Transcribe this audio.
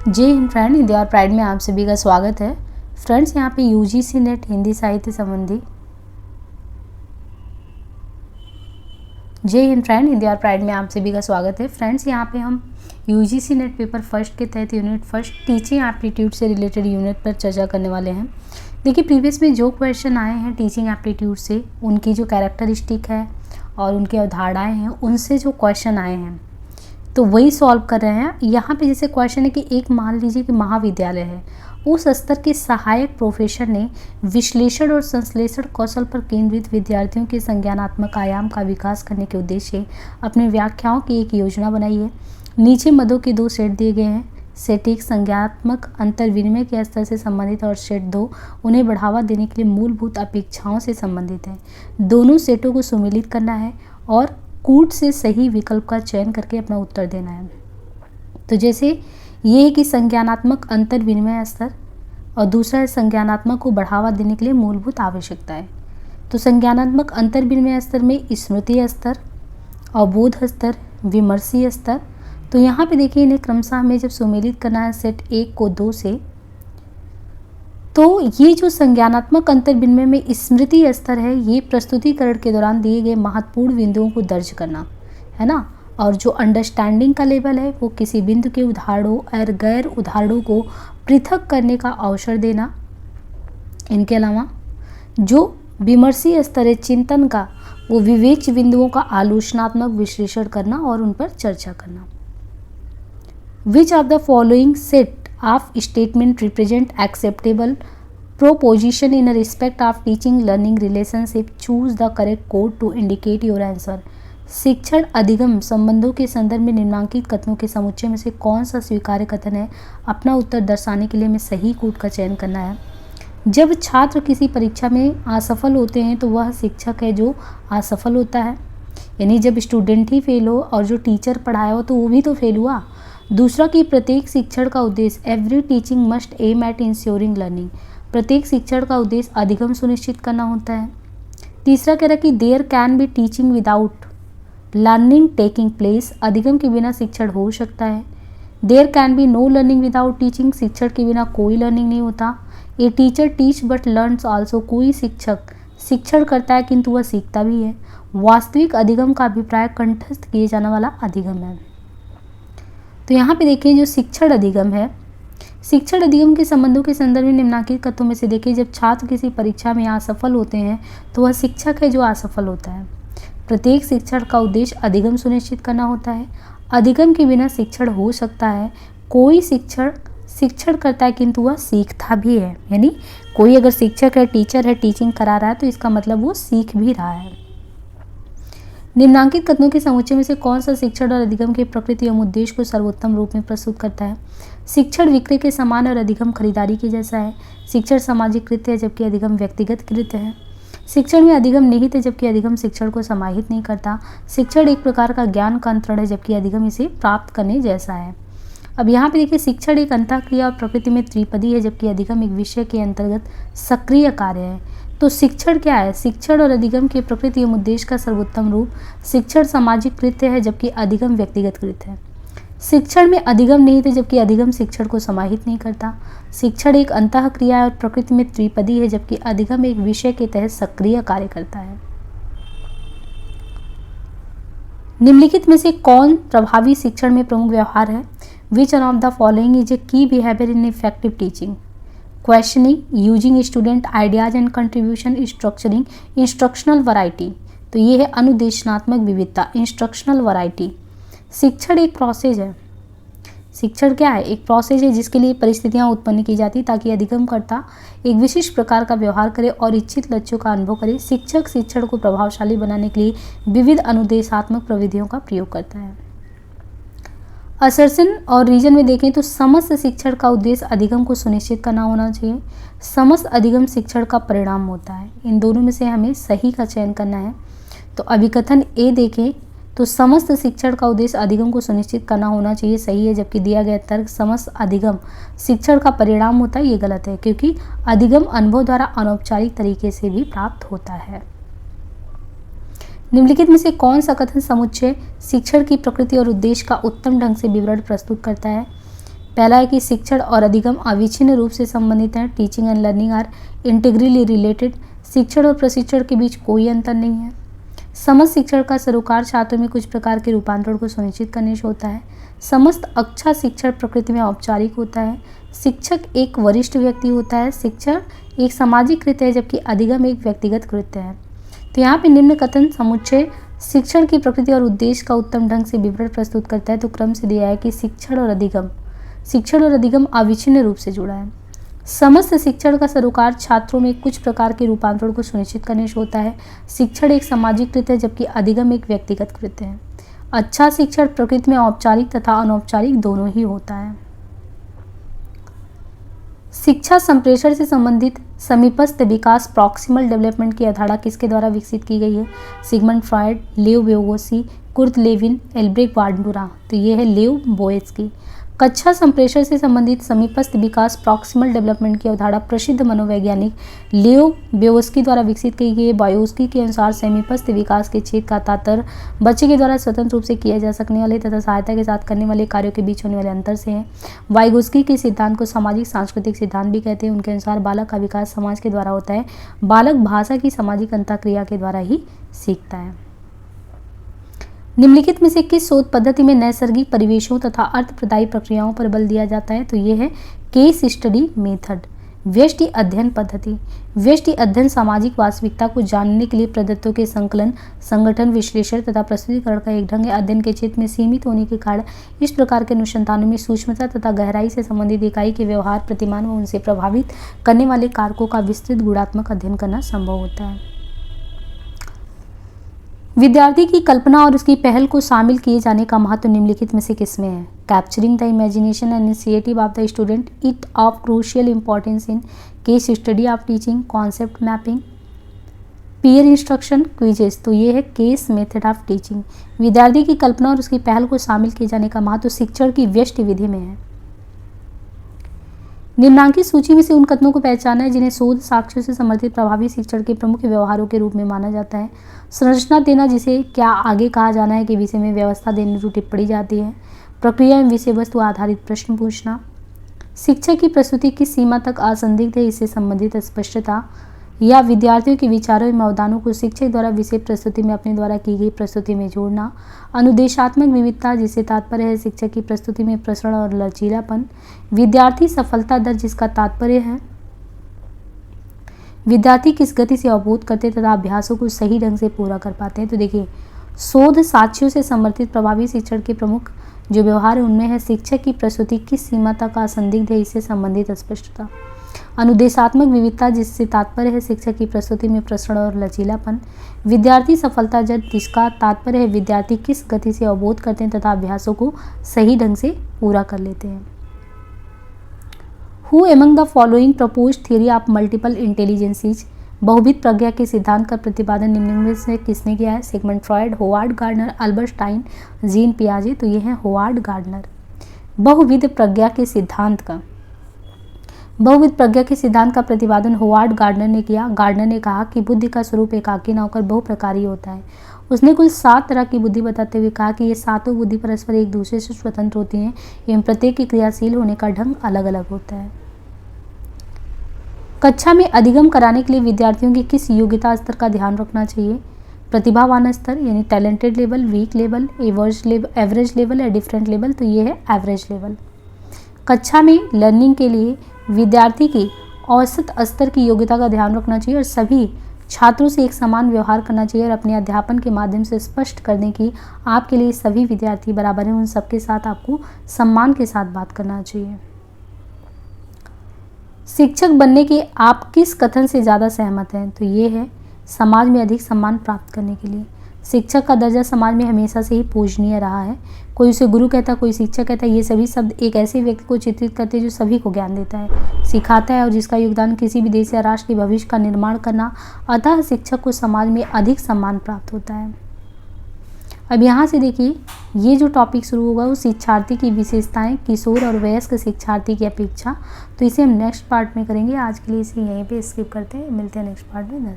जय Hind friend, India और pride में आप सभी का स्वागत है। फ्रेंड्स, यहाँ पे यूजीसी नेट हिंदी साहित्य संबंधी जय हिंद फ्रेंड, इंडिया और प्राइड में आप सभी का स्वागत है। फ्रेंड्स, यहाँ पे हम यूजीसी नेट पेपर फर्स्ट के तहत यूनिट फर्स्ट टीचिंग एप्टीट्यूड से रिलेटेड यूनिट पर चर्चा करने वाले हैं। देखिए, प्रीवियस में जो क्वेश्चन आए हैं टीचिंग एप्टीट्यूड से, उनकी जो कैरेक्टरिस्टिक है और उनकी अवधारणाएँ हैं, उनसे जो क्वेश्चन आए हैं तो वही सॉल्व कर रहे हैं। यहाँ पे जैसे क्वेश्चन है कि एक मान लीजिए कि महाविद्यालय है, उस स्तर के सहायक प्रोफेसर ने विश्लेषण और संश्लेषण कौशल पर केंद्रित विद्यार्थियों के संज्ञानात्मक आयाम का विकास करने के उद्देश्य से अपने व्याख्याओं की एक योजना बनाई है। नीचे मदों के दो सेट दिए गए हैं। सेट 1 संज्ञानात्मक अंतर विनिमय के स्तर से संबंधित और सेट 2 उन्हें बढ़ावा देने के लिए मूलभूत अपेक्षाओं से संबंधित है। दोनों सेटों को सुमेलित करना है और कूट से सही विकल्प का चयन करके अपना उत्तर देना है। तो जैसे ये है कि संज्ञानात्मक अंतर विनिमय स्तर और दूसरा है संज्ञानात्मक को बढ़ावा देने के लिए मूलभूत आवश्यकताएं। तो संज्ञानात्मक अंतर विनिमय स्तर में स्मृति स्तर, अवबोध स्तर, विमर्शीय स्तर। तो यहाँ पे देखिए, इन्हें क्रमशः हमें जब सुमेलित करना है सेट 1 को 2 से, तो ये जो संज्ञानात्मक अंतर विनिमय में स्मृति स्तर है, ये प्रस्तुतिकरण के दौरान दिए गए महत्वपूर्ण बिंदुओं को दर्ज करना है ना। और जो अंडरस्टैंडिंग का लेवल है, वो किसी बिंदु के उदाहरणों और गैर उदाहरणों को पृथक करने का अवसर देना। इनके अलावा जो विमर्शीय स्तर है चिंतन का, वो विवेच्य बिंदुओं का आलोचनात्मक विश्लेषण करना और उन पर चर्चा करना। Which of the following set of statement represent acceptable proposition in respect of teaching learning relationship, choose the correct code to indicate your answer। शिक्षण अधिगम संबंधों के संदर्भ में निम्नांकित कथनों के समुच्चय में से कौन सा स्वीकार्य कथन है? अपना उत्तर दर्शाने के लिए हमें सही कोड का चयन करना है। जब छात्र किसी परीक्षा में असफल होते हैं तो वह शिक्षक है जो असफल होता है, यानी जब स्टूडेंट ही फेल हो और जो टीचर पढ़ाया हो तो वो भी तो फेल हुआ। दूसरा कि प्रत्येक शिक्षण का उद्देश्य every teaching must aim at ensuring learning, प्रत्येक शिक्षण का उद्देश्य अधिगम सुनिश्चित करना होता है। तीसरा कह रहा है कि there can be teaching without learning taking place, अधिगम के बिना शिक्षण हो सकता है। There can be no learning without teaching, शिक्षण के बिना कोई लर्निंग नहीं होता। A teacher teach but learns also, कोई शिक्षक शिक्षण करता है किंतु वह सीखता भी है। वास्तविक अधिगम का अभिप्राय कंठस्थ किए जाने वाला अधिगम है। तो यहाँ पे देखिए, जो शिक्षण अधिगम है, शिक्षण अधिगम के संबंधों के संदर्भ में निम्नांकित कथनों में से देखिए, जब छात्र किसी परीक्षा में असफल होते हैं तो वह शिक्षक है जो असफल होता है। प्रत्येक शिक्षण का उद्देश्य अधिगम सुनिश्चित करना होता है। अधिगम के बिना शिक्षण हो सकता है। कोई शिक्षण करता है किंतु वह सीखता भी है, यानी कोई अगर शिक्षक है, टीचर है, टीचिंग करा रहा है तो इसका मतलब वो सीख भी रहा है। निम्नांकित कथनों के समुच्चय में से कौन सा शिक्षण और अधिगम की प्रकृति एवं उद्देश्य को सर्वोत्तम रूप में प्रस्तुत करता है? शिक्षण विक्रय के समान और अधिगम खरीदारी के जैसा है। शिक्षण सामाजिक कृत्य है जबकि अधिगम व्यक्तिगत कृत्य है। शिक्षण में अधिगम निहित है जबकि अधिगम शिक्षण को समाहित नहीं करता। शिक्षण एक प्रकार का ज्ञान का अंतरण है जबकि अधिगम इसे प्राप्त करने जैसा है। अब यहाँ पे देखिए, शिक्षण एक अंतःक्रिया और प्रकृति में त्रिपदी है जबकि अधिगम एक विषय के अंतर्गत सक्रिय कार्य है। तो शिक्षण क्या है? शिक्षण और अधिगम की प्रकृति एवं उद्देश्य का सर्वोत्तम रूप। शिक्षण सामाजिक कृत्य है जबकि अधिगम व्यक्तिगत कृत्य है। शिक्षण में अधिगम निहित है जबकि अधिगम शिक्षण को समाहित नहीं करता। शिक्षण एक अंतःक्रिया और प्रकृति में त्रिपदी है जबकि अधिगम एक विषय के तहत सक्रिय कार्य करता है। निम्नलिखित में से कौन प्रभावी शिक्षण में प्रमुख व्यवहार है? Which one of the following is a key behaviour in effective teaching? Questioning, using student ideas and contribution, structuring, instructional variety. तो ये है अनुदेशनात्मक विविधता, इंस्ट्रक्शनल वैरायटी। शिक्षण एक प्रोसेस है। शिक्षण क्या है? एक प्रोसेस है जिसके लिए परिस्थितियां उत्पन्न की जाती ताकि अधिगमकर्ता एक विशिष्ट प्रकार का व्यवहार करे और इच्छित लक्ष्यों का अनुभव करे। शिक्षक शिक्षण को प्रभावशाली बनाने के लिए विविध अनुदेशात्मक प्रविधियों का प्रयोग करता है। असर्शन और रीजन में देखें तो समस्त शिक्षण का उद्देश्य अधिगम को सुनिश्चित करना होना चाहिए। समस्त अधिगम शिक्षण का परिणाम होता है। इन दोनों में से हमें सही का चयन करना है। तो अभिकथन ए देखें तो समस्त शिक्षण का उद्देश्य अधिगम को सुनिश्चित करना होना चाहिए, सही है। जबकि दिया गया तर्क समस्त अधिगम शिक्षण का परिणाम होता है, ये गलत है क्योंकि अधिगम अनुभव द्वारा अनौपचारिक तरीके से भी प्राप्त होता है। निम्नलिखित में से कौन सा कथन समुच्चय शिक्षण की प्रकृति और उद्देश्य का उत्तम ढंग से विवरण प्रस्तुत करता है? पहला है कि शिक्षण और अधिगम अविच्छिन्न रूप से संबंधित हैं। Teaching and learning are integrally related. शिक्षण और प्रशिक्षण के बीच कोई अंतर नहीं है। समस्त शिक्षण का सरोकार छात्रों में कुछ प्रकार के रूपांतरण को सुनिश्चित करने से होता है। समस्त अच्छा शिक्षण प्रकृति में औपचारिक होता है। शिक्षक एक वरिष्ठ व्यक्ति होता है। शिक्षण एक सामाजिक कृत्य है, जबकि अधिगम एक व्यक्तिगत कृत्य है। तो यहाँ पे निम्न कथन समुच्चय शिक्षण की प्रकृति और उद्देश्य का उत्तम ढंग से विवरण प्रस्तुत करता है। तो क्रम से दिया है कि शिक्षण और अधिगम अविच्छिन्न रूप से जुड़ा है। समस्त शिक्षण का सरोकार छात्रों में कुछ प्रकार के रूपांतरण को सुनिश्चित करने से होता है। शिक्षण एक सामाजिक कृत्य है, जबकि अधिगम एक व्यक्तिगत कृत्य है। अच्छा शिक्षण प्रकृति में औपचारिक तथा अनौपचारिक दोनों ही होता है। शिक्षा संप्रेषण से संबंधित समीपस्थ विकास प्रॉक्सिमल डेवलपमेंट की अवधारणा किसके द्वारा विकसित की गई है? सिगमंड फ्रॉयड, लेव बेगोसी, कुर्ट लेविन, एल्ब्रेक्ट बांडुरा। तो ये है लेव बोएत्स्की। कक्षा संप्रेषण से संबंधित समीपस्थ विकास प्रॉक्सिमल डेवलपमेंट की अवधारणा प्रसिद्ध मनोवैज्ञानिक लेव बेगोस्की द्वारा विकसित की गई है। बायोस्की के अनुसार समीपस्थ विकास के क्षेत्र का तात्पर्य बच्चे के द्वारा स्वतंत्र रूप से किए जा सकने वाले तथा सहायता के साथ करने वाले कार्यों के बीच होने वाले अंतर से है। वाइगोस्की के सिद्धांत को सामाजिक सांस्कृतिक सिद्धांत भी कहते हैं। उनके अनुसार बालक का विकास समाज के द्वारा होता है। बालक भाषा की सामाजिक अंतःक्रिया के द्वारा ही सीखता है। निम्नलिखित में से किस शोध पद्धति में नैसर्गिक परिवेशों तथा अर्थप्रदायी प्रक्रियाओं पर बल दिया जाता है? तो ये है केस स्टडी मेथड। व्यष्टि अध्ययन पद्धति। व्यष्टि अध्ययन सामाजिक वास्तविकता को जानने के लिए प्रदत्तों के संकलन, संगठन, विश्लेषण तथा प्रस्तुतिकरण का एक ढंग है। अध्ययन के क्षेत्र में सीमित होने के कारण इस प्रकार के अनुसंधानों में सूक्ष्मता तथा गहराई से संबंधित इकाई के व्यवहार, प्रतिमान व उनसे प्रभावित करने वाले कारकों का विस्तृत गुणात्मक अध्ययन करना संभव होता है। विद्यार्थी की कल्पना और उसकी पहल को शामिल किए जाने का महत्व निम्नलिखित में से किसमें है? Capturing the imagination and initiative of the student, it of crucial importance in case study of teaching, concept mapping, peer instruction, quizzes. तो ये है केस मेथड ऑफ टीचिंग। विद्यार्थी की कल्पना और उसकी पहल को शामिल किए जाने का महत्व शिक्षण की व्यष्टि विधि में है। निम्नांकित सूची में से उन कथनों को पहचाना है जिन्हें शोध साक्ष्यों से समर्थित प्रभावी शिक्षण के प्रमुख व्यवहारों के रूप में माना जाता है। संरचना देना, जिसे क्या आगे कहा जाना है के विषय में व्यवस्था देने की टिप्पणी जाती है। प्रक्रिया एवं विषय वस्तु आधारित प्रश्न पूछना। शिक्षक की प्रस्तुति किस सीमा तक असंदिग्ध है, इससे संबंधित स्पष्टता, या विद्यार्थियों के विचारों एवं अवदानों को शिक्षक द्वारा विषय प्रस्तुति में अपने द्वारा की गई प्रस्तुति में जोड़ना। अनुदेशात्मक विविधता, जिससे तात्पर्य है शिक्षक की प्रस्तुति में प्रसरण और लचीलापन। विद्यार्थी सफलता दर, जिसका तात्पर्य है विद्यार्थी किस गति से अवबोध करते तथा अभ्यासों को सही ढंग से पूरा कर पाते हैं। तो देखिए, शोध साक्ष्यों से समर्थित प्रभावी शिक्षण के प्रमुख जो व्यवहार है उनमें है शिक्षक की प्रस्तुति किस सीमा तक असंदिग्ध है, इससे संबंधित स्पष्टता। अनुदेशात्मक विविधता, जिससे तात्पर्य है शिक्षक की प्रस्तुति में प्रसरण और लचीलापन। विद्यार्थी सफलता दर, जिसका तात्पर्य है विद्यार्थी किस गति से अवबोध करते हैं तथा अभ्यासों को सही ढंग से पूरा कर लेते हैं। Who among the following proposed theory of multiple intelligences, बहुविध प्रज्ञा के सिद्धांत का प्रतिपादन निम्न में से किसने किया है? Sigmund Freud, Howard Gardner, Albert Stein, Jean पियाजे। तो ये है होवार्ड गार्डनर। बहुविध प्रज्ञा के सिद्धांत का प्रतिपादन होवार्ड गार्डनर ने किया। गार्डनर ने कहा कि बुद्धि का स्वरूप एकाकी न होकर बहुप्रकारी होता है। उसने कुल 7 तरह की बुद्धि बताते हुए कहा कि ये सातों बुद्धि परस्पर एक दूसरे से स्वतंत्र होती हैं एवं प्रत्येक की क्रियाशील होने का ढंग अलग अलग होता है। कक्षा में अधिगम कराने के लिए विद्यार्थियों की किस योग्यता स्तर का ध्यान रखना चाहिए? प्रतिभावान स्तर यानी talented level, weak level, average level या डिफरेंट लेवल। तो ये है एवरेज लेवल। कक्षा में लर्निंग के लिए विद्यार्थी की औसत स्तर की योग्यता का ध्यान रखना चाहिए और सभी छात्रों से एक समान व्यवहार करना चाहिए और अपने अध्यापन के माध्यम से स्पष्ट करने की आपके लिए सभी विद्यार्थी बराबर हैं, उन सबके साथ आपको सम्मान के साथ बात करना चाहिए। शिक्षक बनने के आप किस कथन से ज़्यादा सहमत हैं? तो ये है समाज में अधिक सम्मान प्राप्त करने के लिए। शिक्षक का दर्जा समाज में हमेशा से ही पूजनीय रहा है। कोई उसे गुरु कहता, कोई शिक्षक कहता है। ये सभी शब्द एक ऐसे व्यक्ति को चित्रित करते हैं जो सभी को ज्ञान देता है, सिखाता है और जिसका योगदान किसी भी देश या राष्ट्र के भविष्य का निर्माण करना। अतः शिक्षक को समाज में अधिक सम्मान प्राप्त होता है। अब यहाँ से देखिए, ये जो टॉपिक शुरू होगा वो शिक्षार्थी की विशेषताएं किशोर और वयस्क शिक्षार्थी की अपेक्षा। तो इसे हम नेक्स्ट पार्ट में करेंगे। आज के लिए इसे यहीं पे स्किप करते हैं, मिलते हैं नेक्स्ट पार्ट में।